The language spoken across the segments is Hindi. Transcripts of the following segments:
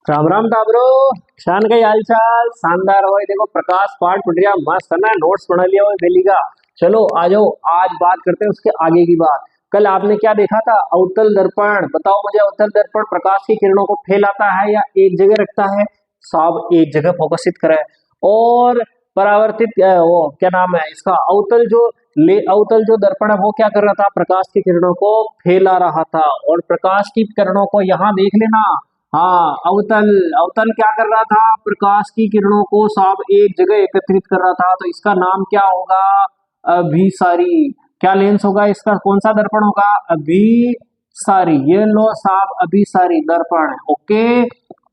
राम राम टाबरो। शान का हाल चाल शानदार हो। देखो प्रकाश पाठ पढ़ रहा मस्त है ना, नोट्स बना लिया हो बेली का। चलो आ जाओ, आज बात करते हैं उसके आगे की बात। कल आपने क्या देखा था? अवतल दर्पण। बताओ मुझे, अवतल दर्पण प्रकाश की किरणों को फैलाता है या एक जगह रखता है? सब एक जगह फोकसित करे। और परावर्तित वो क्या नाम है इसका, अवतल जो अवतल जो दर्पण है वो क्या कर रहा था? प्रकाश की किरणों को फैला रहा था। और प्रकाश की किरणों को यहाँ देख लेना। हाँ, अवतल अवतल क्या कर रहा था? प्रकाश की किरणों को सब एक जगह एकत्रित कर रहा था। तो इसका नाम क्या होगा? अभिसारी। क्या लेंस होगा इसका? कौन सा दर्पण होगा? अभिसारी। ये लो साहब, अभिसारी दर्पण। ओके।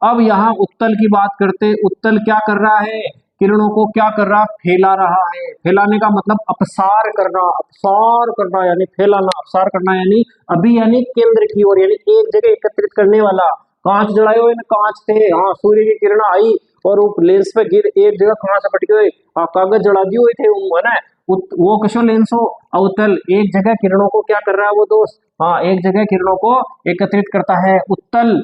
अब यहाँ उत्तल की बात करते। उत्तल क्या कर रहा है? किरणों को क्या कर रहा? फैला रहा है। फैलाने का मतलब अपसार करना। अपसार करना यानी फैलाना, अपसार करना यानी अभी यानी केंद्र की ओर, यानी एक जगह एकत्रित करने वाला। कांच जलाए हुए ना, कांच थे, हाँ, सूर्य की किरण आई और वो लेंस पे गिर एक जगह कांच अपट गए। हाँ, कागज जला दिए हुए थे वो, है ना। वो कसो लेंस हो अवतल, एक जगह किरणों को क्या कर रहा है वो दोस्त? हाँ, एक जगह किरणों को एकत्रित करता है। उत्तल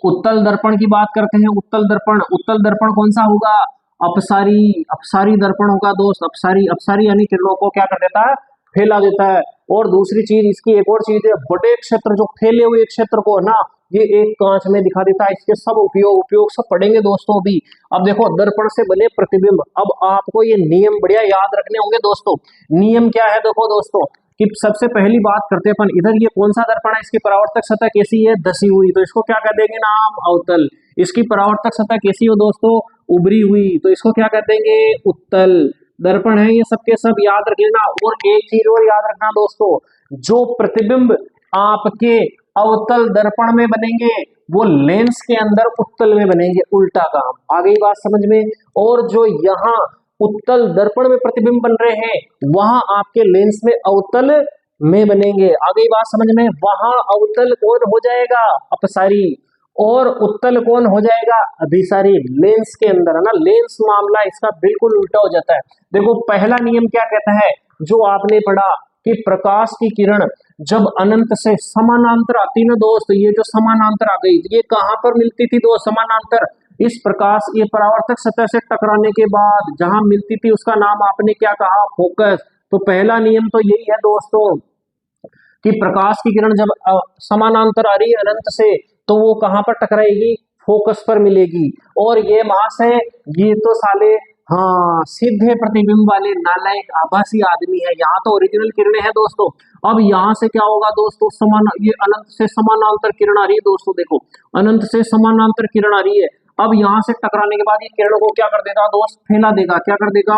उत्तल दर्पण की बात करते हैं। उत्तल दर्पण, उत्तल दर्पण कौन सा होगा? अपसारी। अपसारी दर्पण होगा दोस्त। अपसारी, अपसारी यानी किरणों को क्या कर देता है? फैला देता है। और दूसरी चीज इसकी, एक और चीज है, बड़े क्षेत्र जो फैले हुए क्षेत्र को ना, ये एक कांच में दिखा देता है। इसके सब उपयोग उपयोग सब पढ़ेंगे दोस्तों अभी। अब देखो, दर्पण से बने प्रतिबिंब। अब आपको ये नियम बढ़िया याद रखने होंगे दोस्तों। नियम क्या है देखो दोस्तों, कि सबसे पहली बात करते हैं अपन इधर, ये कौन सा दर्पण है? इसकी परावर्तक सतह कैसी है? धसी हुई। तो इसको क्या कह देंगे नाम? अवतल। इसकी परावर्तक सतह कैसी हो दोस्तों? उभरी हुई। तो इसको क्या कह देंगे? उत्तल दर्पण है। ये सबके सब याद रख लेना। और एक चीज और याद रखना दोस्तों, जो प्रतिबिंब आपके अवतल दर्पण में बनेंगे वो लेंस के अंदर उत्तल में बनेंगे। उल्टा काम। आ गई बात समझ में? और जो यहाँ उत्तल दर्पण में प्रतिबिंब बन रहे हैं वहां आपके लेंस में अवतल में बनेंगे। आ गई बात समझ में? वहां अवतल कौन हो जाएगा? अपसारी। और उत्तल कौन हो जाएगा? अभिसारी। लेंस के अंदर है ना, लेंस मामला इसका बिल्कुल उल्टा हो जाता है। देखो पहला नियम क्या कहता है जो आपने पढ़ा, कि प्रकाश की किरण जब अनंत से समानांतर आती ना दोस्त, ये जो समानांतर आ गई, ये कहां पर मिलती थी दोस्त? समानांतर। इस प्रकाश, ये परावर्तक सतह से टकराने के बाद जहां मिलती थी उसका नाम आपने क्या कहा? फोकस। तो पहला नियम तो यही है दोस्तों, कि प्रकाश की किरण जब समानांतर आ रही है अनंत से, तो वो कहां पर टकराएगी? फोकस पर मिलेगी। और ये मास है, ये तो साले, हाँ, सीधे प्रतिबिंब वाले नालायक आभासी आदमी है। यहाँ तो ओरिजिनल किरणें हैं दोस्तों। अब यहाँ से क्या होगा दोस्तों? ये अनंत से समानांतर किरण आ रही है दोस्तों। देखो, अनंत से समानांतर किरण आ रही है। अब यहाँ से टकराने के बाद ये किरणों को क्या कर देगा दोस्त? फैला देगा। क्या कर देगा?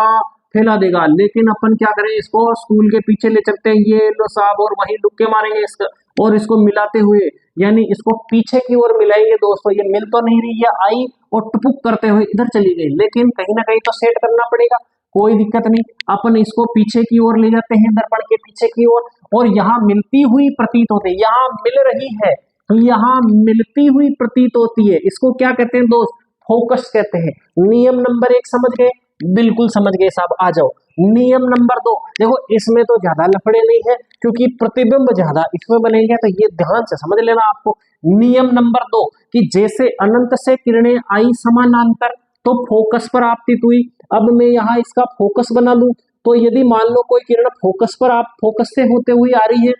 फैला देगा। लेकिन अपन क्या करें, इसको स्कूल के पीछे ले चलते हैं, ये लो साहब, और वही डुबके मारेंगे इसका, और इसको मिलाते हुए, यानी इसको पीछे की ओर मिलाएंगे दोस्तों। ये मिल तो नहीं रही है, आई और टुपुक करते हुए इधर चली गई, लेकिन कहीं ना कहीं तो सेट करना पड़ेगा। कोई दिक्कत नहीं, अपन इसको पीछे की ओर ले जाते हैं, दर्पण के पीछे की ओर, और यहाँ मिलती हुई प्रतीत होती है। यहाँ मिल रही है, तो यहाँ मिलती हुई प्रतीत होती है। इसको क्या कहते हैं दोस्त? फोकस कहते हैं। नियम नंबर 1 समझ गए? बिल्कुल समझ गए साहब। आ जाओ नियम नंबर 2। देखो इसमें तो ज्यादा लफड़े नहीं है, क्योंकि प्रतिबिंब ज्यादा इसमें बनेंगे, तो ये ध्यान से समझ लेना आपको। नियम नंबर 2, कि जैसे अनंत से किरणें आई समानांतर, तो फोकस पर आपतित हुई। अब मैं यहाँ इसका फोकस बना लूं, तो यदि मान लो कोई किरण फोकस पर, आप फोकस से होते हुए आ रही है,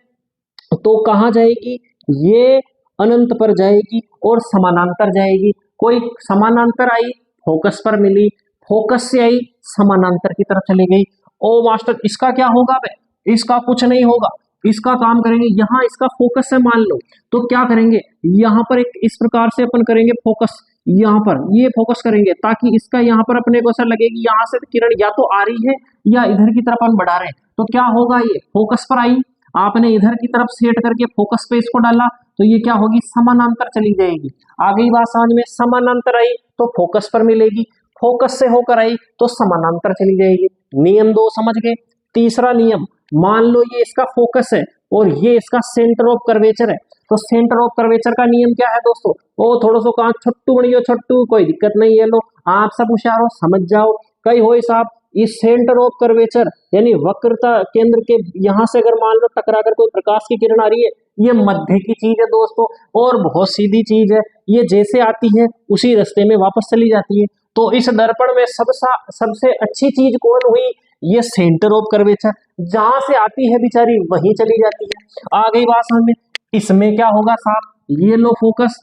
तो कहाँ जाएगी? ये अनंत पर जाएगी और समानांतर जाएगी। कोई समानांतर आई, फोकस पर मिली, फोकस से आई, समानांतर की तरफ चली गई। ओ मास्टर, इसका क्या होगा बे? इसका कुछ नहीं होगा। इसका काम करेंगे, यहाँ इसका फोकस है मान लो, तो क्या करेंगे? यहाँ पर एक इस प्रकार से अपन करेंगे फोकस, यहाँ पर ये फोकस करेंगे, ताकि इसका यहाँ पर अपने को ऐसा लगे कि यहाँ से किरण या तो आ रही है या इधर की तरफ हम बढ़ा रहे हैं। तो क्या होगा? ये फोकस पर आई, आपने इधर की तरफ सेट करके फोकस पे इसको डाला, तो ये क्या होगी? समानांतर चली जाएगी। आ गई बात समझ में? समानांतर आई तो फोकस पर मिलेगी, फोकस से होकर आई तो समानांतर चली जाएगी। नियम 2 समझ गए? तीसरा नियम, मान लो ये इसका फोकस है और ये इसका सेंटर ऑफ कर्वेचर है, तो सेंटर ऑफ कर्वेचर का नियम क्या है दोस्तों? ओ थोड़ा सा कहा छोट्टू बनियो, छोट्टू, कोई दिक्कत नहीं है, लो आप सब होशियार हो, समझ जाओ। कई हो साहब, इस सेंटर ऑफ कर्वेचर यानी वक्रता केंद्र के यहाँ से अगर मान लो टकरा कर कोई प्रकाश की किरण आ रही है, ये मध्य की चीज है दोस्तों, और बहुत सीधी चीज है, ये जैसे आती है उसी रास्ते में वापस चली जाती है। तो इस दर्पण में सबसे अच्छी चीज कौन हुई, ये सेंटर ऑफ कर्वेचर, जहां से आती है बेचारी वहीं चली जाती है। आ गई बात समझ में। इसमें क्या होगा साहब, ये लो फोकस,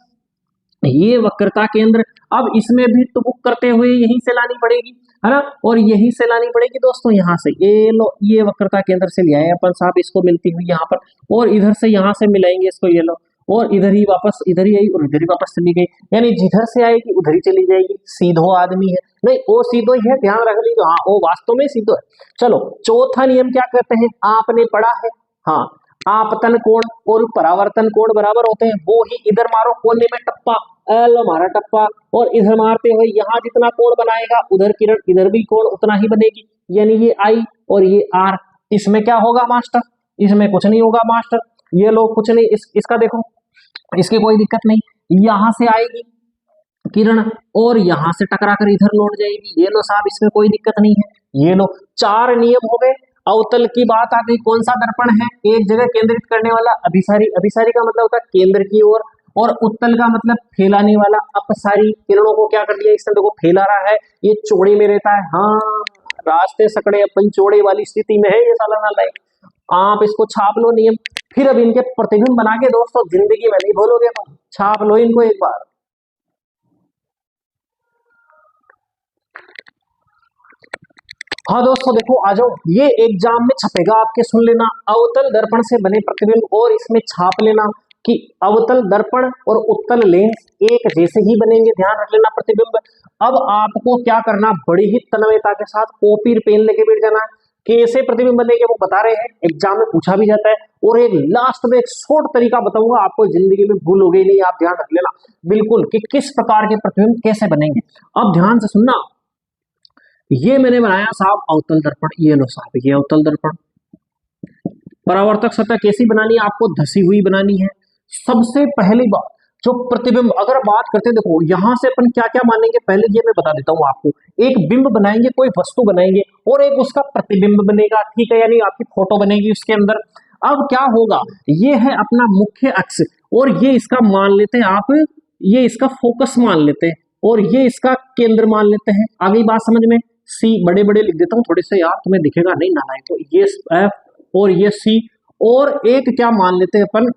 ये वक्रता केंद्र, अब इसमें भी टुक करते हुए यहीं से लानी पड़ेगी, है ना, और यहीं से लानी पड़ेगी दोस्तों, यहाँ से ये लो, ये वक्रता केंद्र से ले आए अपन साहब इसको, मिलती हुई यहाँ पर, और इधर से यहाँ से मिलाएंगे इसको, ये लो, और इधर ही वापस, इधर ही आई और इधर ही वापस चली गई, यानी जिधर से आएगी उधर ही चली जाएगी। सीधो आदमी है, नहीं वो सीधो ही है, ध्यान रख लीजिए, हाँ वो वास्तव में सीधो है। चलो चौथा नियम क्या कहते हैं, आपने पढ़ा है, हाँ, आपतन कोण और परावर्तन कोण बराबर होते हैं, वो ही इधर मारो कोने में टप्पा, एल हमारा टप्पा, और इधर मारते हुए यहाँ जितना कोण बनाएगा उधर किरण इधर भी कोण उतना ही बनेगी, यानी ये आई और ये आर। इसमें क्या होगा मास्टर, इसमें कुछ नहीं होगा मास्टर, ये लोग कुछ नहीं, इसका देखो, इसकी कोई दिक्कत नहीं, यहां से आएगी किरण और यहां से टकरा कर इधर लौट जाएगी, ये लो साहब, इसमें कोई दिक्कत नहीं है। ये लो, चार नियम हो गए। अवतल की बात आ गई, कौन सा दर्पण है, एक जगह केंद्रित करने वाला अभिसारी, अभिसारी का मतलब होता है केंद्र की ओर, और उत्तल का मतलब फैलाने वाला, अपसारी किरणों को क्या कर दिया इसने, देखो फैला रहा है, ये चौड़े में रहता है, हाँ रास्ते सकड़े अपन चौड़े वाली स्थिति में है ये साला नालायक। आप इसको छाप लो नियम, फिर अब इनके प्रतिबिंब बना के दोस्तों जिंदगी में नहीं भूलोगे तुम, छाप लो इनको एक बार। हाँ दोस्तों देखो आ जाओ, ये एग्जाम में छपेगा आपके, सुन लेना, अवतल दर्पण से बने प्रतिबिंब, और इसमें छाप लेना कि अवतल दर्पण और उत्तल लेंस एक जैसे ही बनेंगे, ध्यान रख लेना प्रतिबिंब। अब आपको क्या करना, बड़ी ही तन्मयता के साथ कॉपी पेन लेके बैठ जाना, कैसे प्रतिबिंब बनेंगे वो बता रहे हैं, एग्जाम में पूछा भी जाता है, और एक लास्ट में एक शॉर्ट तरीका बताऊंगा, आपको जिंदगी में भूलोगे नहीं, आप ध्यान रख लेना बिल्कुल कि किस प्रकार के प्रतिबिंब कैसे बनेंगे। अब ध्यान से सुनना, ये मैंने बनाया साहब अवतल दर्पण, ये लो साहब ये अवतल दर्पण, परावर्तक सतह कैसी बनानी है, आपको धसी हुई बनानी है। सबसे पहली बात जो प्रतिबिंब, अगर बात करते हैं देखो यहां से अपन क्या क्या मानेंगे, पहले ये मैं बता देता हूं आपको, एक बिंब बनाएंगे, कोई वस्तु बनाएंगे, और एक उसका प्रतिबिंब बनेगा, ठीक है, यानी आपकी फोटो बनेगी उसके अंदर। अब क्या होगा, ये है अपना मुख्य अक्ष, और ये इसका मान लेते हैं आप, ये इसका फोकस मान लेते हैं, और ये इसका केंद्र मान लेते हैं। आगे बात समझ में, सी बड़े बड़े लिख देता हूँ थोड़े से यार, तुम्हें दिखेगा नहीं नालायक को, ये एफ और ये सी, और एक क्या मान लेते हैं अपन,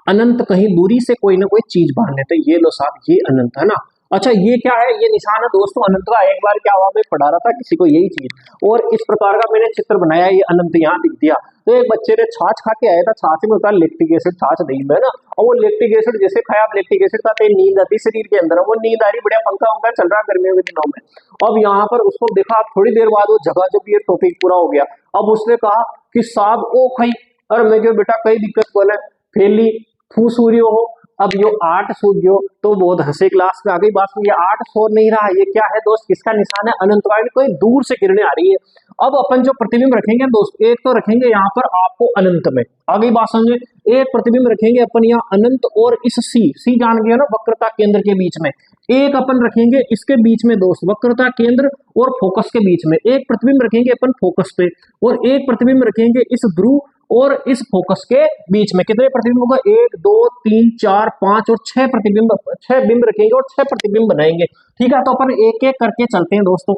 अनंत, कहीं दूरी से कोई ना कोई चीज बांध लेते हैं, ये लो साहब ये अनंत है ना। अच्छा ये क्या है, ये निशान है दोस्तों अनंत का, एक बार क्या हुआ मैं पढ़ा रहा था किसी को यही चीज, और इस प्रकार का मैंने चित्र बनाया, ये अनंत यहाँ दिख दिया। तो एक बच्चे ने छाछ खा के आया था, छाछ में होता है लैक्टिक एसिड, छाछ दही में ना, और वो लैक्टिक एसिड जैसे खाया, आप लैक्टिक एसिड खाते नींद आती शरीर के अंदर, वो नींद आ रही, बढ़िया पंखा वंखा चल रहा गर्मियों के दिनों में। अब यहाँ पर उसको देखा, आप थोड़ी देर बाद वो जगह जब ये टॉपिक पूरा हो गया, अब उसने कहा कि साहब ओ खाई, अरे मैं क्यों बेटा कई दिक्कत बोले, फैली फूसूरी हो, अब यो 8 सूझ गयो, तो बहुत हंसे क्लास में आ गई बात, ये 8 सो नहीं रहा, ये क्या है दोस्त, किसका निशान है, अनंत का, कोई दूर से किरणें आ रही है। अब अपन जो प्रतिबिंब रखेंगे दोस्त, एक तो रखेंगे यहाँ पर आपको अनंत में, आगे बात समझे, एक प्रतिबिंब रखेंगे अपन यहाँ अनंत और इस सी जान गया ना वक्रता केंद्र के बीच में, एक अपन रखेंगे इसके बीच में दोस्त, वक्रता केंद्र और फोकस के बीच में एक प्रतिबिंब रखेंगे अपन फोकस पे, और एक प्रतिबिंब रखेंगे इस ध्रुव और इस फोकस के बीच में। कितने प्रतिबिंब होगा, 1 2 3 4 5 और 6 प्रतिबिंब, 6 बिंब रखेंगे और 6 प्रतिबिंब बनाएंगे, ठीक है। तो अपन एक एक करके चलते हैं दोस्तों,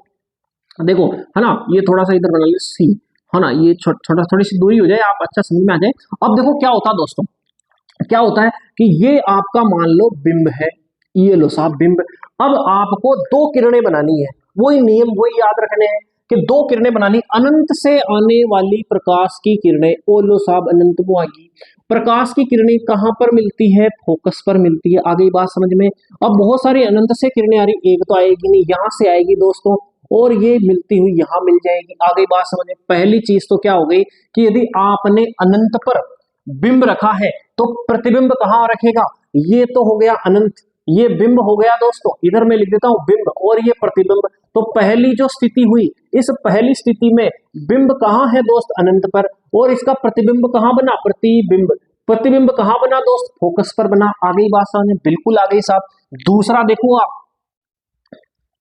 देखो है ना, ये थोड़ा सा इधर बना ले सी, है ना, ये छोटा थोड़ी सी दूरी हो जाए, आप अच्छा समझ में आ जाए। अब देखो क्या होता है दोस्तों, क्या होता है कि ये आपका मान लो बिंब है, ये लो साहब बिंब, अब आपको 2 किरणें बनानी है, वही नियम वही याद रखने हैं कि 2 किरणें बनानी, अनंत से आने वाली प्रकाश की किरणें, ओ लो साहब अनंत को आएगी, प्रकाश की किरणें कहां पर मिलती है, फोकस पर मिलती है, आ गई बात समझ में। अब बहुत सारी अनंत से किरणें आ रही, एक तो आएगी नहीं, यहां से आएगी दोस्तों, और ये मिलती हुई यहां मिल जाएगी, आ गई बात समझ में। पहली चीज तो क्या हो गई कि यदि आपने अनंत पर बिंब रखा है तो प्रतिबिंब कहां रखेगा, ये तो हो गया अनंत, ये बिंब हो गया दोस्तों, इधर मैं लिख देता हूं बिंब, और ये प्रतिबिंब। तो पहली जो स्थिति हुई, इस पहली स्थिति में बिंब कहां है दोस्त, अनंत पर, और इसका प्रतिबिंब कहां बना, प्रतिबिंब, प्रतिबिंब कहां बना दोस्त, फोकस पर बना, आ गई बात समझ में, बिल्कुल आ गई साहब। दूसरा देखो आप,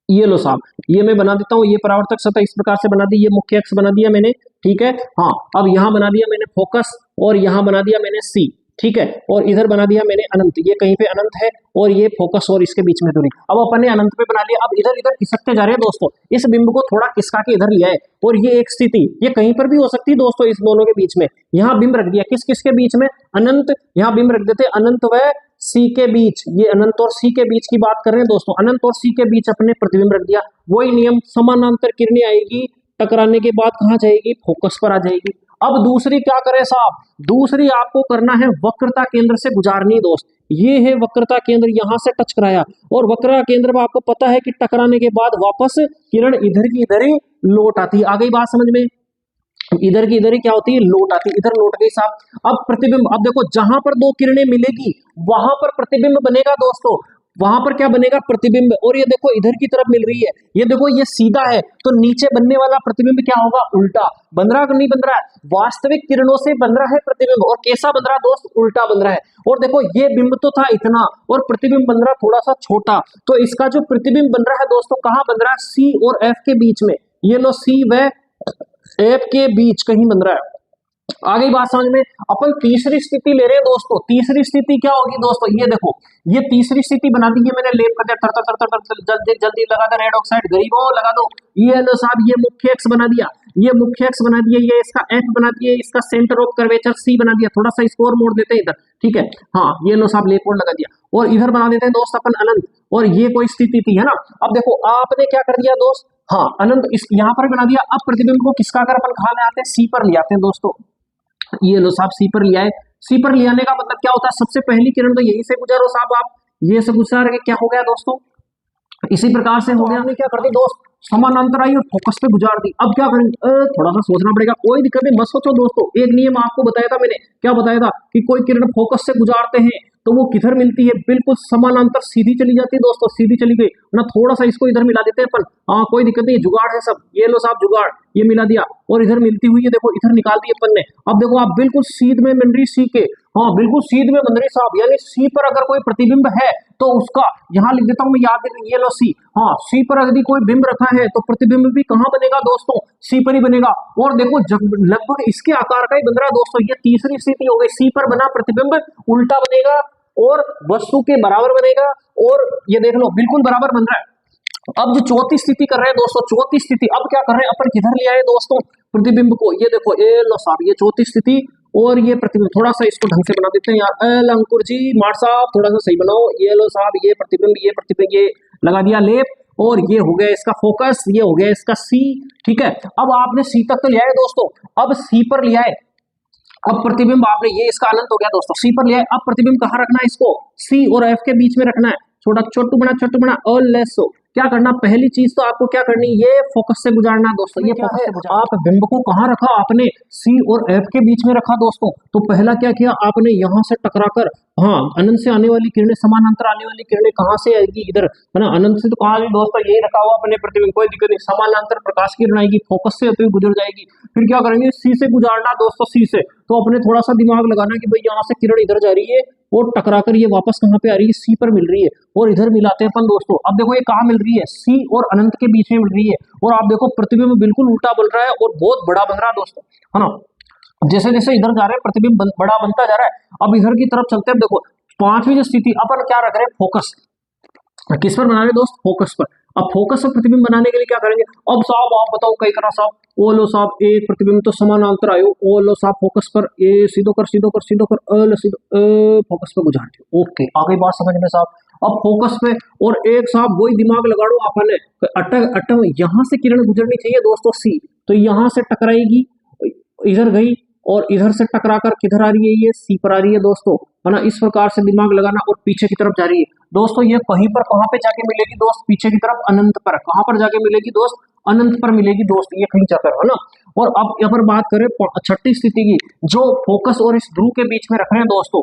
ये लो साहब, ये मैं बना देता हूं, ये परावर्तक सतह इस प्रकार से बना दी, ये मुख्य अक्ष बना दिया मैंने, ठीक है, हाँ अब यहां बना दिया मैंने फोकस, और यहां बना दिया मैंने सी, ठीक है, और इधर बना दिया मैंने अनंत, ये कहीं पे अनंत है और ये फोकस और इसके बीच में दूरी। अब अपन ने अनंत पे बना लिया, अब इधर इधर खिसकते जा रहे हैं दोस्तों, इस बिंब को थोड़ा खिसका के इधर लिया है और ये एक स्थिति ये कहीं पर भी हो सकती है दोस्तों, इस दोनों के बीच में यहाँ बिंब रख दिया, किस किस के बीच में, अनंत, यहाँ बिंब रख देते अनंत व सी के बीच, ये अनंत और सी के बीच की बात कर रहे हैं दोस्तों, अनंत और सी के बीच अपने प्रतिबिंब रख दिया। वही नियम, समानांतर किरणें आएगी, टकराने के बाद कहाँ जाएगी, फोकस पर आ जाएगी। अब दूसरी क्या करें साहब, दूसरी आपको करना है वक्रता केंद्र से गुजारनी दोस्त, ये है वक्रता केंद्र, यहां से टच कराया और वक्रता केंद्र में आपको पता है कि टकराने के बाद वापस किरण इधर की इधर ही लौट आती है। आ गई बात समझ में, इधर की इधर ही क्या होती है, लौट आती है, इधर लौट गई साहब। अब प्रतिबिंब, अब देखो जहां पर दो किरणें मिलेगी वहां पर प्रतिबिंब बनेगा दोस्तों, वहां पर क्या बनेगा, प्रतिबिंब। और ये देखो इधर की तरफ मिल रही है, ये देखो ये सीधा है तो नीचे बनने वाला प्रतिबिंब क्या होगा, उल्टा बन रहा है, नहीं बन रहा है, वास्तविक किरणों से बन रहा है प्रतिबिंब, और कैसा बन रहा है दोस्त, उल्टा बन रहा है। और देखो ये बिंब तो था इतना और प्रतिबिंब बन रहा है थोड़ा सा छोटा, तो इसका जो प्रतिबिंब बन रहा है दोस्तों कहां बन रहा है, सी और एफ के बीच में, ये लो सी व एफ के बीच कहीं बन रहा है। आ गई बात समझ में। अपन तीसरी स्थिति ले रहे हैं दोस्तों, तीसरी स्थिति क्या होगी दोस्तों, ये देखो ये तीसरी स्थिति बना दी है मैंने, लेप कर दिया, तर तर तर तर तर जल्दी जल्दी लगा दो रेड ऑक्साइड, गरीबों लगा दो। ये लो साहब ये मुख्य एक्स बना दिया, ये मुख्य एक्स बना दिया, ये इसका एफ बना दिया, इसका सेंटर ऑफ कर्वेचर सी बना दिया, थोड़ा सा इसको और मोड़ देते हैं इधर, ठीक है, हाँ ये लो साहब लेप और लगा दिया, और इधर बना देते हैं दोस्त अपन अनंत, और ये कोई स्थिति थी है ना। अब देखो आपने क्या कर दिया दोस्त, हाँ अनंत इस यहाँ पर बना दिया। अब प्रतिबिंब को किसका कर अपन कहा ले आते हैं, सी पर ले आते हैं दोस्तों, ये लो साहब सी पर लिया है। सी पर ले आने का मतलब क्या होता है, सबसे पहली किरण तो यही से गुजरो साहब, आप ये से गुजर के क्या हो गया दोस्तों, इसी प्रकार से हो गया। हमने क्या कर दी दोस्त, समानांतर आई और फोकस पे गुजार दी। अब क्या करेंगे, थोड़ा सा सोचना पड़ेगा, कोई दिक्कत नहीं, मत सोचो दोस्तों। एक नियम आपको बताया था मैंने, क्या बताया था कि कोई किरण फोकस से गुजारते हैं तो वो किधर मिलती है, बिल्कुल समानांतर सीधी चली जाती है दोस्तों, सीधी चली गई ना, थोड़ा सा इसको इधर मिला देते हैं अपन, हाँ कोई दिक्कत नहीं, जुगाड़ है सब, ये लो साहब जुगाड़, ये मिला दिया और इधर मिलती हुई है देखो, इधर निकाल दी अपन ने। अब देखो आप बिल्कुल सीध में बन रही सी के, हाँ बिल्कुल सीध में बन रही साहब, यानी सी पर अगर कोई प्रतिबिंब है तो उसका यहाँ लिख देता हूं मैं, याद है ये लो सी, हाँ सी पर यदि कोई बिंब रखा है तो प्रतिबिंब भी कहाँ बनेगा दोस्तों, सी पर ही बनेगा। और देखो लगभग इसके आकार का ही बन रहा है दोस्तों, ये तीसरी स्थिति हो गई, सी पर बना प्रतिबिंब उल्टा बनेगा और वस्तु के बराबर बनेगा, और ये देख लो बिल्कुल बराबर बन रहा है। अब जो चौथी स्थिति कर रहे हैं दोस्तों, चौथी स्थिति अब क्या कर रहे हैं अपन, किधर ले आए दोस्तों प्रतिबिंब को, ये देखो ए लो साहब ये चौथी स्थिति, और ये प्रतिबिंब थोड़ा सा इसको ढंग से बना देते हैं यार, एल अंकुर जी मार साहब थोड़ा सा सही बनाओ, ये लो साहब ये प्रतिबिंब ये लगा दिया लेप, और ये हो गया इसका फोकस, ये हो गया इसका सी, ठीक है। अब आपने सी तक तो लिया है दोस्तों, अब सी पर लिया है, अब प्रतिबिंब आपने ये इसका अनंत हो गया दोस्तों, सी पर लिया है। अब प्रतिबिंब कहाँ रखना है, इसको सी और एफ के बीच में रखना है, छोटा छोटू बना और लेस हो। क्या करना, पहली चीज तो आपको क्या करनी, ये फोकस से गुजारना दोस्तों, ये फोकस से गुजारना। आप बिंब को कहाँ रखा आपने, सी और एफ के बीच में रखा दोस्तों। तो पहला क्या किया आपने, यहां से टकराकर, हाँ अनंत से आने वाली किरणें, समानांतर आने वाली किरणें कहाँ से आएगी, इधर है ना, अनंत से तो कहाँ आएगी दोस्तों, यही रखा हुआ अपने प्रतिबिंब, कोई दिक्कत नहीं, समानांतर प्रकाश किरण आएगी, फोकस से होते हुए गुजर जाएगी। फिर क्या करेंगे, सी से गुजारना दोस्तों, सी से, तो अपने थोड़ा सा दिमाग लगाना कि भाई यहाँ से किरण इधर जा रही है और टकराकर ये वापस कहाँ पे आ रही है, सी पर मिल रही है, और इधर मिलाते हैं अपन दोस्तों। अब देखो ये कहाँ मिल रही है, सी और अनंत के बीच में मिल रही है, और आप देखो प्रतिबिंब बिल्कुल उल्टा बन रहा है और बहुत बड़ा बन रहा है दोस्तों, है ना। जैसे जैसे इधर जा रहे हैं प्रतिबिंब बड़ा बनता जा रहा है। अब इधर की तरफ चलते हैं, देखो पांचवी जो स्थिति अपन क्या रख रहे हैं, फोकस, किस पर बना रहे दोस्त, फोकस पर। अब फोकस पर प्रतिबिंब बनाने के लिए क्या करेंगे, अब साहब आप बताओ कई करा साहब, ओ लो साहब एक प्रतिबिंब तो समानांतर आयो, ओ लो साहब फोकस पर, ए सीधो कर फोकस पर गुजार दियो, ओके आ गई बात समझ में साहब। अब फोकस पे और एक साहब वही दिमाग लगा लो आपने, अटक यहाँ से किरण गुजरनी चाहिए दोस्तों सी, तो यहाँ से टकराएगी, इधर गई और इधर से टकराकर किधर आ रही है, ये सी पर आ रही है दोस्तों, है ना। इस प्रकार से दिमाग लगाना और पीछे की तरफ जा रही है दोस्तों, ये कहीं पर कहाँ पे जाके मिलेगी दोस्त, पीछे की तरफ अनंत पर, कहाँ पर जाके मिलेगी दोस्त, अनंत पर मिलेगी दोस्त, ये कहीं जाकर, है ना। और अब अगर बात करें छठी स्थिति की, जो फोकस और इस ध्रुव के बीच में रख रहे हैं दोस्तों,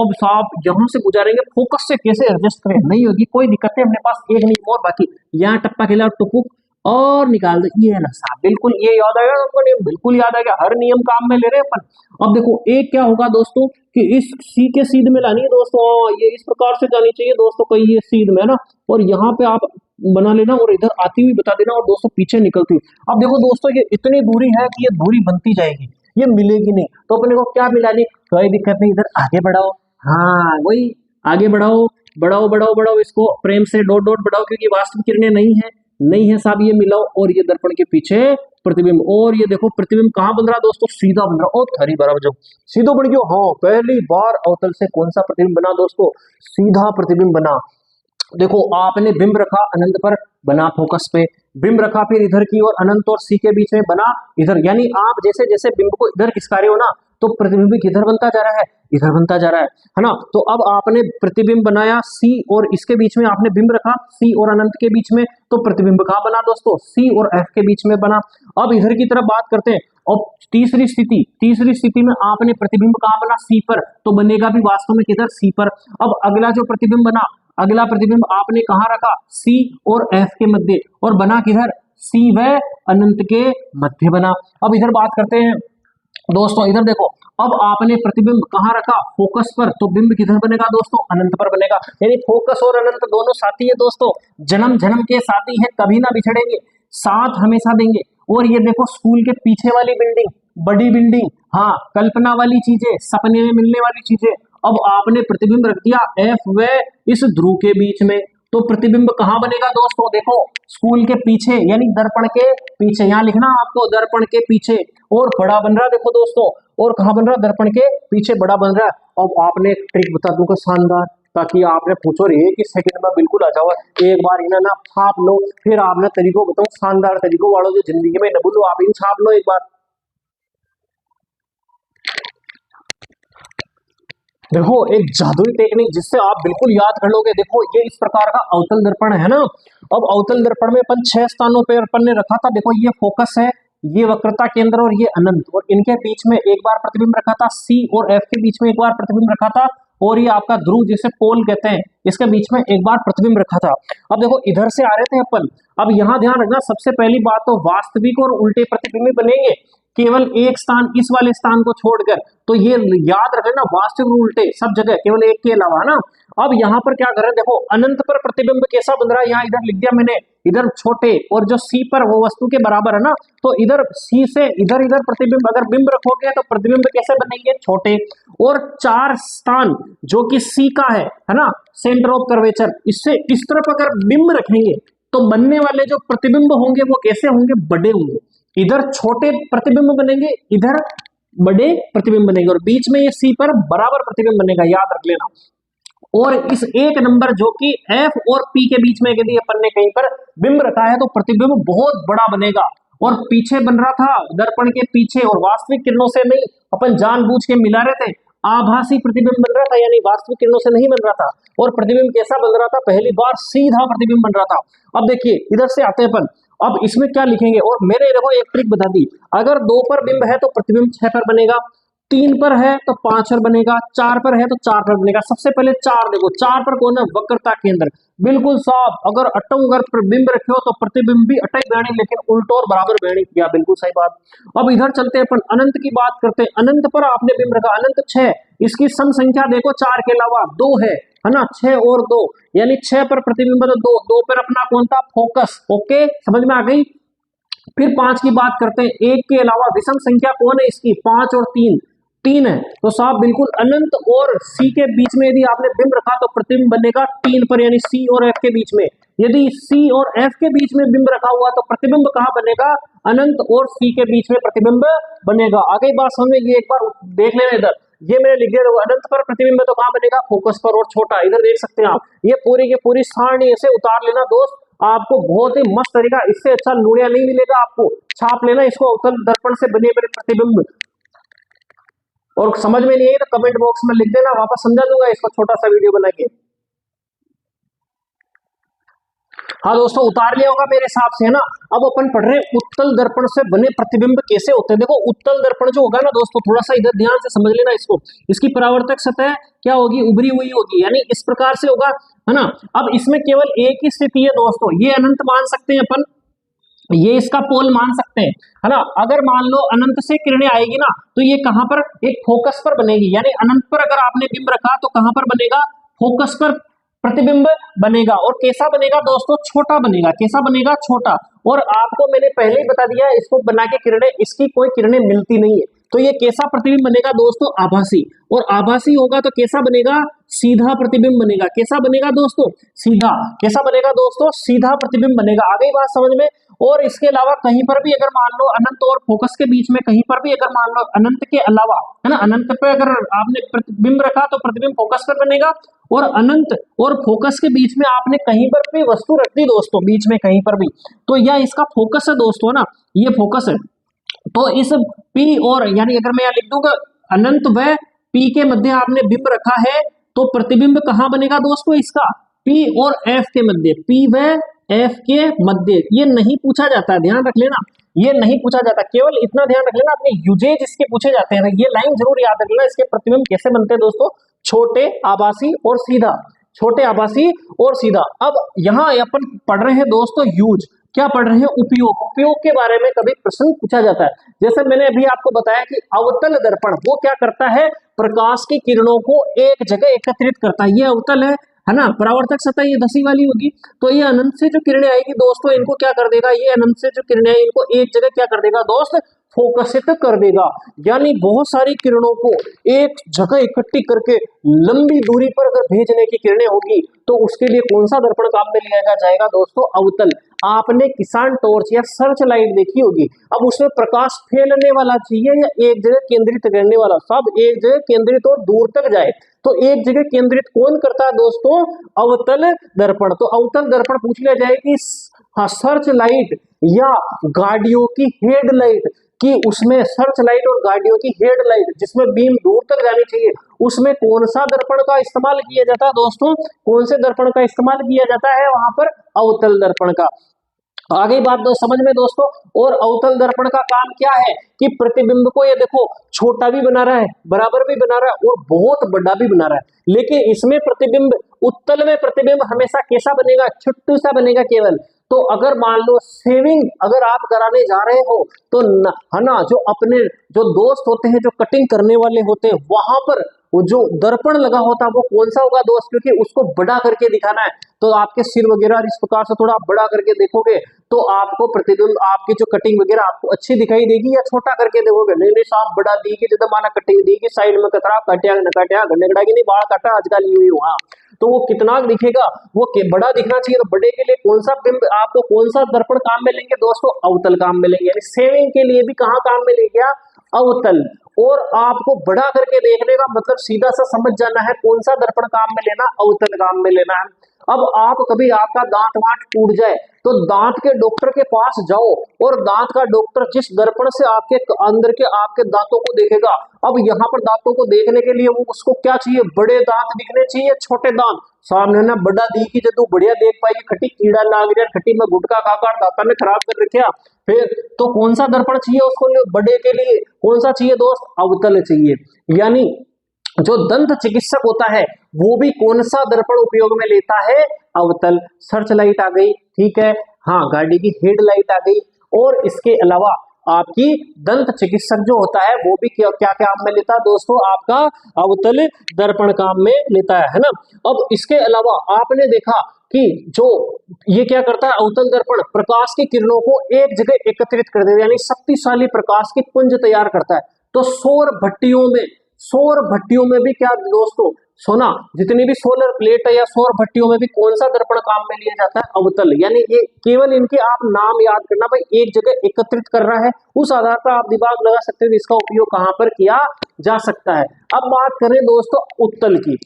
अब साहब यहाँ से गुजारेंगे, फोकस से कैसे एडजस्ट करें, नहीं होगी कोई दिक्कत है, अपने पास एक नियम और बाकी, यहाँ टप्पा खिला टुपुक और निकाल दो, ये ना साहब बिल्कुल ये याद आएगा आपको, नियम बिल्कुल याद आएगा, हर नियम काम में ले रहे हैं अपन। अब देखो एक क्या होगा दोस्तों कि इस सी के सीध में लानी है दोस्तों, ये इस प्रकार से जानी चाहिए दोस्तों, कहीं ये सीध में है ना, और यहाँ पे आप बना लेना और इधर आती हुई बता देना, और दोस्तों पीछे निकलती हुई। अब देखो दोस्तों ये इतनी दूरी है कि ये दूरी बनती जाएगी, ये मिलेगी नहीं, तो अपने को क्या मिला नहीं, कोई दिक्कत नहीं, इधर आगे बढ़ाओ, हाँ वही आगे बढ़ाओ, बढ़ाओ बढ़ाओ बढ़ाओ, इसको प्रेम से डॉट डॉट बढ़ाओ, क्योंकि वास्तविक किरणें नहीं है साहब, ये मिलाओ, और ये दर्पण के पीछे प्रतिबिंब, और ये देखो प्रतिबिंब कहाँ बन रहा दोस्तों, सीधा बन रहा, ओ थरी बराबर जो सीधो बन गयो, हाँ पहली बार अवतल से कौन सा प्रतिबिंब बना दोस्तों, सीधा प्रतिबिंब बना। देखो आपने बिंब रखा अनंत पर, बना फोकस पे, बिंब रखा फिर इधर की और अनंत और सी के बीच में बना इधर, यानी आप जैसे जैसे बिंब को इधर खिसका रहे हो ना, तो प्रतिबिंब किधर बनता जा रहा है, इधर बनता जा रहा है ना। तो अब आपने प्रतिबिंब बनाया सी और इसके बीच में आपने बिंब रखा सी और अनंत के बीच में, तो प्रतिबिंब कहाँ बना दोस्तों, सी और एफ के बीच में बना। अब इधर की तरफ बात करते हैं, और तीसरी स्थिति में आपने प्रतिबिंब कहाँ बना, सी पर, तो बनेगा भी वास्तव में किधर, सी पर। अब अगला जो प्रतिबिंब बना, अगला प्रतिबिंब आपने कहाँ रखा, सी और एफ के मध्य, और बना किधर, सी व अनंत के मध्य बना। अब इधर बात करते हैं दोस्तों, इधर देखो, अब आपने प्रतिबिंब कहाँ रखा, फोकस पर, तो बिंब किधर बनेगा दोस्तों, अनंत पर बनेगा, यानी फोकस और अनंत दोनों साथी है दोस्तों, जन्म जन्म के साथी है, कभी ना बिछड़ेंगे, साथ हमेशा देंगे। और ये देखो स्कूल के पीछे वाली बिल्डिंग, बड़ी बिल्डिंग, हाँ कल्पना वाली चीजें, सपने में मिलने वाली चीजें, अब आपने प्रतिबिंब रख दिया एफ व इस ध्रुव के बीच में, तो प्रतिबिंब कहाँ बनेगा दोस्तों, देखो स्कूल के पीछे, यानी दर्पण के पीछे, यहाँ लिखना आपको दर्पण के पीछे, और बड़ा बन रहा देखो दोस्तों, और कहाँ बन रहा, दर्पण के पीछे बड़ा बन रहा है। अब आपने एक ट्रिक बता दूंगा शानदार, ताकि आपने पूछो रे कि सेकंड में बिल्कुल आ जाओ, एक बार इन्हें ना छाप लो, फिर आपने तरीकों बताओ, शानदार तरीकों वालों जो जिंदगी में न भूलो, आप इन छाप लो एक बार। देखो एक जादुई टेक्निक जिससे आप बिल्कुल याद कर लोगे, देखो ये इस प्रकार का अवतल दर्पण है ना। अब अवतल दर्पण में अपन 6 स्थानों पर अपन ने रखा था, देखो ये फोकस है, ये वक्रता केंद्र और ये अनंत, और इनके बीच में एक बार प्रतिबिंब रखा था, सी और एफ के बीच में एक बार प्रतिबिंब रखा था, और ये आपका ध्रुव जिसे पोल कहते हैं, इसके बीच में एक बार प्रतिबिंब रखा था। अब देखो इधर से आ रहे थे अपन, अब यहाँ ध्यान रखना, सबसे पहली बात तो वास्तविक और उल्टे प्रतिबिंब बनेंगे, केवल एक स्थान इस वाले स्थान को छोड़कर, तो ये याद रखना वास्तविक और उल्टे सब जगह, केवल एक के अलावा ना। अब यहाँ पर क्या कर रहे हैं, देखो अनंत पर प्रतिबिंब कैसा बन रहा है, यहाँ इधर लिख दिया मैंने, इधर छोटे, और जो सी पर वो वस्तु के बराबर है ना, तो इधर सी से इधर इधर प्रतिबिंब, अगर बिंब रखोगे तो प्रतिबिंब कैसे बनेंगे, छोटे। और 4 स्थान जो कि सी का है ना, सेंटर ऑफ कर्वेचर, इससे इस तरफ अगर बिंब रखेंगे तो बनने वाले जो प्रतिबिंब होंगे वो कैसे होंगे, बड़े होंगे, इधर छोटे प्रतिबिंब बनेंगे, इधर बड़े प्रतिबिंब बनेंगे, और बीच में ये सी पर बराबर प्रतिबिंब बनेगा, याद रख लेना। और इस एक नंबर जो कि एफ और पी के बीच में यदि अपन ने कहीं पर बिंब रखा है, तो प्रतिबिंब बहुत बड़ा बनेगा, और पीछे बन रहा था दर्पण के पीछे, और वास्तविक किरणों से नहीं, अपन जानबूझ के मिला रहे थे, आभासी प्रतिबिंब बन रहा था, यानी वास्तविक किरणों से नहीं बन रहा था। और प्रतिबिंब कैसा बन रहा था, पहली बार सीधा प्रतिबिंब बन रहा था। अब देखिए इधर से आते हैं अपन, अब इसमें क्या लिखेंगे, और मैंने देखो एक ट्रिक बता दी, अगर 2 पर बिंब है तो प्रतिबिंब 6 पर बनेगा, 3 पर है तो 5 पर बनेगा, 4 पर है तो 4 पर बनेगा। सबसे पहले 4 देखो, 4 पर कौन है, वक्रता केंद्र, बिल्कुल साफ, अगर अटंग अगर बिंब रखे हो तो प्रतिबिंब भी अटक बैणी, लेकिन उल्टो और बराबर बैणी किया, बिल्कुल सही बात। अब इधर चलते हैं अपन, अनंत की बात करते हैं, अनंत पर आपने बिंब रखा, अनंत 6, इसकी सम संख्या देखो 4 के अलावा 2 है ना, 6 और 2, यानी 6 पर प्रतिबिंब तो 2, 2 पर अपना कौन था, फोकस, ओके समझ में आ गई। फिर 5 की बात करते हैं, 1 के अलावा विषम संख्या कौन है इसकी, 5 और 3 है, तो साहब बिल्कुल अनंत और सी के बीच में यदि आपने बिंब रखा तो प्रतिबिंब बनेगा 3 पर, यानी सी और एफ के बीच में। यदि सी और एफ के बीच में बिंब रखा हुआ तो प्रतिबिंब कहाँ बनेगा, अनंत और सी के बीच में प्रतिबिंब बनेगा। आगे बात समझ में, ये एक बार देख लेना, इधर ये मैंने लिख दिया, अनंत पर प्रतिबिंब तो कहाँ बनेगा, फोकस पर, और छोटा इधर देख सकते हैं आप, ये पूरी की पूरी सारणी ऐसे उतार लेना दोस्त, आपको बहुत ही मस्त तरीका, इससे अच्छा लूड़िया नहीं मिलेगा आपको, छाप लेना इसको, अवतल दर्पण से बने मेरे प्रतिबिंब। और समझ में नहीं आई तो कमेंट बॉक्स में लिख देना, वापस समझा दूंगा इसको छोटा सा वीडियो बना के। हाँ दोस्तों उतार लिया होगा मेरे हिसाब से, है ना। अब अपन पढ़ रहे हैं उत्तल दर्पण से बने प्रतिबिंब कैसे होते हैं। देखो उत्तल दर्पण जो होगा ना दोस्तों, थोड़ा सा इधर ध्यान से समझ लेना इसको, इसकी परावर्तक सतह क्या होगी, उभरी हुई होगी, यानी इस प्रकार से होगा, है ना। अब इसमें केवल एक ही स्थिति है दोस्तों, ये अनंत मान सकते हैं अपन, ये इसका पोल मान सकते हैं, है ना। अगर मान लो अनंत से किरणें आएगी ना, तो ये कहां पर, एक फोकस पर बनेगी, यानी अनंत पर अगर आपने बिंब रखा तो कहां पर बनेगा, फोकस पर प्रतिबिंब बनेगा। और कैसा बनेगा दोस्तों, छोटा बनेगा, कैसा बनेगा, छोटा। और आपको मैंने पहले ही बता दिया, इसको बना के किरणें, इसकी कोई किरणें मिलती नहीं है, तो ये कैसा प्रतिबिंब बनेगा दोस्तों? आभासी। और आभासी होगा तो कैसा बनेगा? सीधा प्रतिबिंब बनेगा। कैसा बनेगा दोस्तों? सीधा। कैसा बनेगा दोस्तों? सीधा प्रतिबिंब बनेगा। आ गई बात समझ में? और इसके अलावा कहीं पर भी अगर मान लो अनंत और फोकस के बीच में कहीं पर भी अगर मान लो अनंत के अलावा, है ना, अनंत पे अगर आपने प्रतिबिंब रखा तो प्रतिबिंब फोकस पर बनेगा, और अनंत और फोकस के बीच में आपने कहीं पर भी वस्तु रख दी दोस्तों, बीच में कहीं पर भी, तो यह इसका फोकस है दोस्तों, ना, ये फोकस है। तो इस P और यानी अगर मैं यहाँ लिख दूंगा अनंत व P के मध्य आपने बिंब रखा है, तो प्रतिबिंब कहाँ बनेगा दोस्तों? इसका P और F के मध्य, P व F के मध्य। ये नहीं पूछा जाता है, ध्यान रख लेना, ये नहीं पूछा जाता, केवल इतना ध्यान रख लेना, अपने यूजेज इसके पूछे जाते हैं, ये लाइन जरूर याद रख लेना। इसके प्रतिबिंब कैसे बनते हैं दोस्तों? छोटे, आभासी और सीधा। छोटे, आभासी और सीधा। अब यहाँ अपन पढ़ रहे हैं दोस्तों यूज, क्या पढ़ रहे हैं? उपयोग। उपयोग के बारे में कभी प्रश्न पूछा जाता है, जैसे मैंने अभी आपको बताया कि अवतल दर्पण वो क्या करता है? प्रकाश की किरणों को एक जगह एकत्रित करता है। ये अवतल है ना, परावर्तक सतह ये 10 वाली होगी, तो ये अनंत से जो किरणें आएगी दोस्तों, इनको क्या कर देगा? ये अनंत से जो किरणें आएगी इनको एक जगह क्या कर देगा दोस्त? फोकसित कर देगा। यानी बहुत सारी किरणों को एक जगह इकट्ठी करके लंबी दूरी पर अगर भेजने की किरणें होगी, तो उसके लिए कौन सा दर्पण काम में लिया जाएगा दोस्तों? अवतल। आपने किसान टॉर्च या सर्च लाइट देखी होगी, अब उसमें प्रकाश फैलने वाला चाहिए या एक जगह केंद्रित करने वाला? सब एक जगह केंद्रित और दूर तक जाए, तो एक जगह केंद्रित कौन करता है दोस्तों? अवतल दर्पण। तो अवतल दर्पण पूछ लिया जाए कि हाँ, सर्च लाइट या गाड़ियों की हेडलाइट, कि उसमें सर्च लाइट और गाड़ियों की हेडलाइट जिसमें बीम दूर तक जानी चाहिए, उसमें कौन सा दर्पण का इस्तेमाल किया जाता है दोस्तों? कौन से दर्पण का इस्तेमाल किया जाता है वहां पर? अवतल दर्पण का। आगे बात दो समझ में दोस्तों। और अवतल दर्पण का काम क्या है? कि प्रतिबिंब को ये देखो छोटा भी बना रहा है, बराबर भी बना रहा है और बहुत बड़ा भी बना रहा है। लेकिन इसमें प्रतिबिंब, उत्तल में प्रतिबिंब हमेशा कैसा बनेगा? छोटू सा बनेगा केवल। तो अगर मान लो सेविंग अगर आप कराने जा रहे हो, तो है ना, जो अपने जो दोस्त होते हैं, जो कटिंग करने वाले होते हैं, वहां पर वो जो दर्पण लगा होता है वो कौन सा होगा दोस्त? क्योंकि उसको बड़ा करके दिखाना है, तो आपके सिर वगैरह इस प्रकार से थोड़ा बड़ा करके देखोगे तो आपको प्रतिबिंब, आपकी जो कटिंग वगैरह आपको अच्छी दिखाई देगी, या छोटा करके देखोगे? नहीं नहीं साहब बड़ा दी की, जब माना कटिंग दी की, साइड में कतरा कटिया न कटिया गन्नेगड़ा की नहीं बाढ़ काटा आजकल यूं ही हुआ, तो वो कितना दिखेगा? वो बड़ा दिखना चाहिए। तो बड़े के लिए कौन सा बिंब आपको, कौन सा दर्पण काम में लेंगे दोस्तों? अवतल काम में लेंगे। यानी सेविंग के लिए भी कहाँ काम में ले गया? अवतल। और आपको बड़ा करके देखने का मतलब सीधा सा समझ जाना है कौन सा दर्पण काम में लेना? अवतल काम में लेना है। अब आप कभी आपका दांत वांट टूट जाए तो दांत के डॉक्टर के पास जाओ, और दांत का डॉक्टर जिस दर्पण से आपके अंदर के आपके दांतों को देखेगा, अब यहाँ पर दांतों को देखने के लिए वो उसको क्या चाहिए? बड़े दांत दिखने चाहिए, छोटे दांत? सामने ना बड़ा दी की जो तू बढ़िया देख पाएगी, खट्टी कीड़ा लाग रहा, खट्टी में गुटका काकर दांता में खराब कर रखा, फिर तो कौन सा दर्पण चाहिए उसको? बड़े के लिए कौन सा चाहिए दोस्त? अवतल चाहिए। यानी जो दंत चिकित्सक होता है वो भी कौन सा दर्पण उपयोग में लेता है? अवतल। सर्च लाइट आ गई, ठीक है, हाँ, गाड़ी की हेडलाइट आ गई, और इसके अलावा आपकी दंत चिकित्सक जो होता है वो भी क्या क्या काम में लेता है दोस्तों? आपका अवतल दर्पण काम में लेता है ना। अब इसके अलावा आपने देखा कि जो ये क्या करता है अवतल दर्पण? प्रकाश की किरणों को एक जगह एकत्रित कर देता है, यानी शक्तिशाली प्रकाश की पुंज तैयार करता है। तो सौर भट्टियों में भी क्या दोस्तों? सोना, जितनी भी सोलर प्लेट है या सौर भट्टियों में भी कौन सा दर्पण काम में लिया जाता है? अवतल। यानी ये केवल इनके आप नाम याद करना, भाई एक जगह एकत्रित कर रहा है, उस आधार पर आप दिमाग लगा सकते हो इसका उपयोग कहां पर किया जा सकता है। अब बात करें दोस्तों उत्तल की।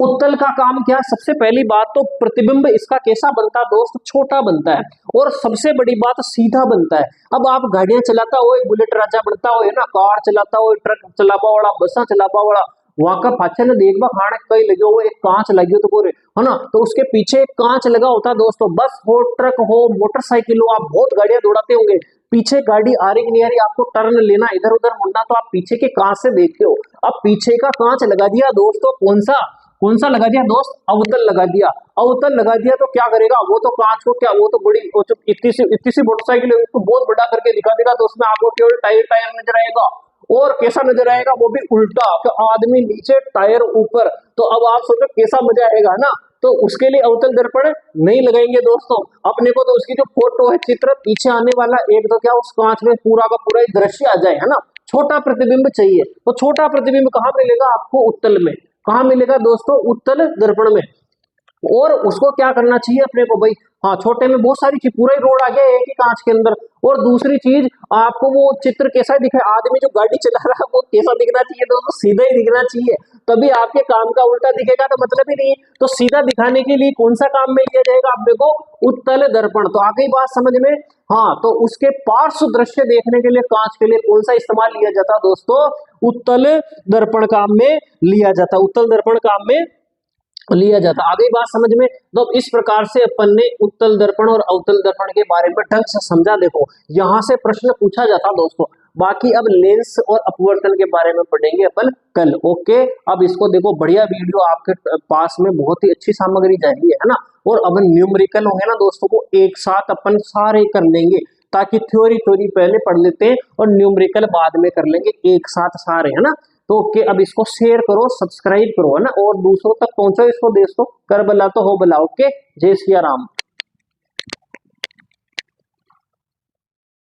उत्तल का काम क्या? सबसे पहली बात तो प्रतिबिंब इसका कैसा बनता है दोस्त? छोटा बनता है, और सबसे बड़ी बात सीधा बनता है। अब आप गाड़ियां चलाता हो, बुलेट राजा बनता हो, है ना, कार चलाता हो, ट्रक चलावा वाला, बसा चलावा वाला, वहां का पाछे ने देखबा खाने कई लगे हो, एक कांच लगी हो तो पूरे, है ना, तो उसके पीछे एक कांच लगा होता है दोस्तों। बस हो, ट्रक हो, मोटरसाइकिल हो, आप बहुत गाड़ियां दौड़ाते होंगे, पीछे गाड़ी आ रही नहीं आ रही, आपको टर्न लेना, इधर उधर मुड़ना, तो आप पीछे के कांच से देखते हो। अब पीछे का कांच लगा दिया दोस्तों, कौन सा लगा दिया दोस्त? अवतल लगा दिया। अवतल लगा दिया तो क्या करेगा वो? तो कांच को क्या, वो तो बड़ी इतनी सी मोटरसाइकिल है उसको बहुत बड़ा करके दिखा देगा, तो उसमें आपको केवल टायर नजर आएगा। और कैसा नजर आएगा? वो भी उल्टा, कि आदमी नीचे टायर ऊपर। तो अब आप सोचो कैसा मजा आएगा ना। तो उसके लिए अवतल दर्पण नहीं लगाएंगे दोस्तों। अपने को तो उसकी जो फोटो है, चित्र पीछे आने वाला, एक तो क्या उस कांच में पूरा का पूरा दृश्य आ जाए, है ना, छोटा प्रतिबिंब चाहिए। तो छोटा प्रतिबिंब कहाँ मिलेगा आपको? उत्तल में। कहाँ मिलेगा दोस्तों? उत्तल दर्पण में। और उसको क्या करना चाहिए अपने को भाई? हाँ, छोटे में बहुत सारी चीज, पूरा ही रोड आ गया एक ही कांच के अंदर। और दूसरी चीज, आपको वो चित्र कैसा दिखे, आदमी जो गाड़ी चला रहा है वो कैसा दिखना चाहिए दोस्तों? सीधा ही दिखना चाहिए, तभी आपके काम का उल्टा दिखेगा तो मतलब ही नहीं है। तो सीधा दिखाने के लिए कौन सा काम में लिया जाएगा अपने को? उत्तल दर्पण। तो आ गई बात समझ में? हाँ, तो उसके पार्श्व दृश्य देखने के लिए कांच के लिए कौन सा इस्तेमाल लिया जाता है दोस्तों? उत्तल दर्पण काम में लिया जाता, उत्तल दर्पण काम में लिया जाता। आ गई बात समझ में? तो इस प्रकार से अपन ने उत्तल दर्पण और अवतल दर्पण के बारे में ढंग से समझा। देखो यहां से प्रश्न पूछा जाता दोस्तों। बाकी अब लेंस और अपवर्तन के बारे में पढ़ेंगे अपन कल। ओके, अब इसको देखो, बढ़िया वीडियो आपके पास में, बहुत ही अच्छी सामग्री जा रही है ना। और अब न्यूमेरिकल होंगे ना दोस्तों, को एक साथ अपन सारे कर लेंगे, ताकि थ्योरी थ्योरी पहले पढ़ लेते हैं और न्यूमेरिकल बाद में कर लेंगे एक साथ सारे, है ना। तो ओके, अब इसको शेयर करो, सब्सक्राइब करो, है ना, और दूसरों तक पहुंचो इसको, दोस्तों कर भला तो हो भला। ओके, जय सिया राम।